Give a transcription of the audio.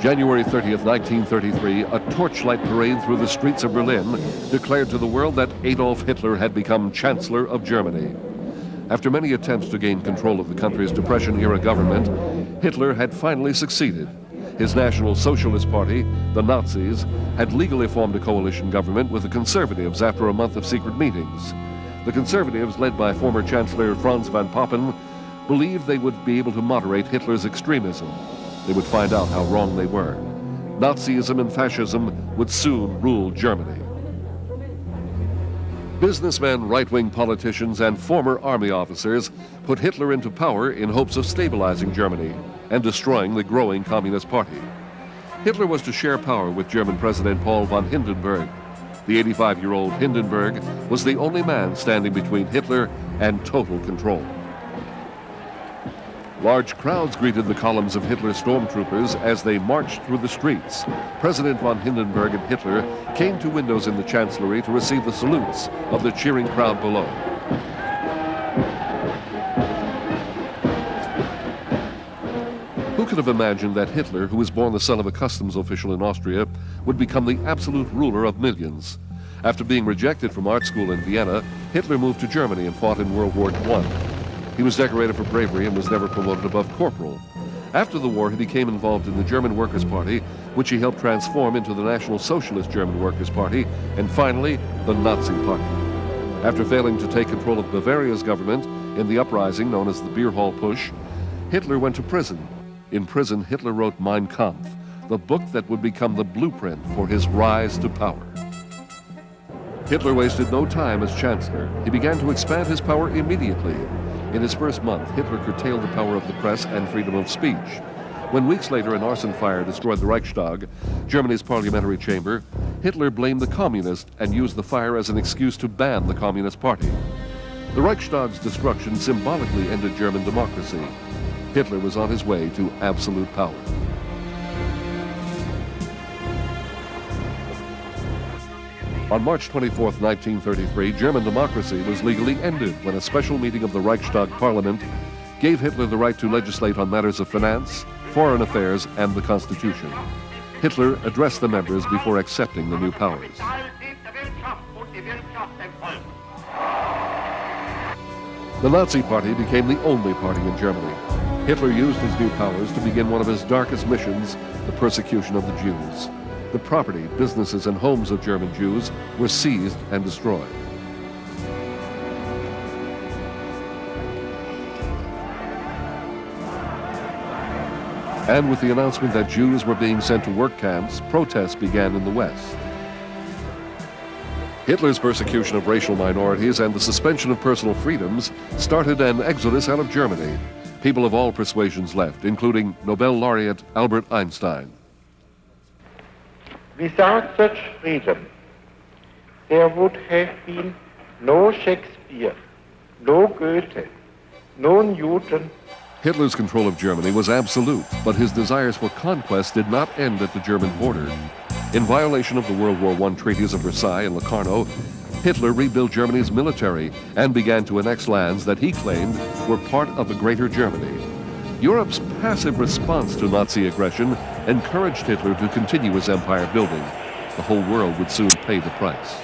January 30th, 1933, a torchlight parade through the streets of Berlin declared to the world that Adolf Hitler had become Chancellor of Germany. After many attempts to gain control of the country's Depression-era government, Hitler had finally succeeded. His National Socialist Party, the Nazis, had legally formed a coalition government with the Conservatives after a month of secret meetings. The Conservatives, led by former Chancellor Franz von Papen, believed they would be able to moderate Hitler's extremism. They would find out how wrong they were. Nazism and fascism would soon rule Germany. Businessmen, right-wing politicians, and former army officers put Hitler into power in hopes of stabilizing Germany and destroying the growing Communist Party. Hitler was to share power with German President Paul von Hindenburg. The 85-year-old Hindenburg was the only man standing between Hitler and total control. Large crowds greeted the columns of Hitler's stormtroopers as they marched through the streets. President von Hindenburg and Hitler came to windows in the Chancellery to receive the salutes of the cheering crowd below. Who could have imagined that Hitler, who was born the son of a customs official in Austria, would become the absolute ruler of millions? After being rejected from art school in Vienna, Hitler moved to Germany and fought in World War I. He was decorated for bravery and was never promoted above corporal. After the war, he became involved in the German Workers' Party, which he helped transform into the National Socialist German Workers' Party, and finally, the Nazi Party. After failing to take control of Bavaria's government in the uprising known as the Beer Hall Push, Hitler went to prison. In prison, Hitler wrote Mein Kampf, the book that would become the blueprint for his rise to power. Hitler wasted no time as Chancellor. He began to expand his power immediately. In his first month, Hitler curtailed the power of the press and freedom of speech. When weeks later an arson fire destroyed the Reichstag, Germany's parliamentary chamber, Hitler blamed the communists and used the fire as an excuse to ban the Communist Party. The Reichstag's destruction symbolically ended German democracy. Hitler was on his way to absolute power. On March 24, 1933, German democracy was legally ended when a special meeting of the Reichstag Parliament gave Hitler the right to legislate on matters of finance, foreign affairs, and the Constitution. Hitler addressed the members before accepting the new powers. The Nazi Party became the only party in Germany. Hitler used his new powers to begin one of his darkest missions, the persecution of the Jews. The property, businesses, and homes of German Jews were seized and destroyed. And with the announcement that Jews were being sent to work camps, protests began in the West. Hitler's persecution of racial minorities and the suspension of personal freedoms started an exodus out of Germany. People of all persuasions left, including Nobel laureate Albert Einstein. Without such freedom, there would have been no Shakespeare, no Goethe, no Newton. Hitler's control of Germany was absolute, but his desires for conquest did not end at the German border. In violation of the World War I treaties of Versailles and Locarno, Hitler rebuilt Germany's military and began to annex lands that he claimed were part of the Greater Germany. Europe's passive response to Nazi aggression encouraged Hitler to continue his empire building. The whole world would soon pay the price.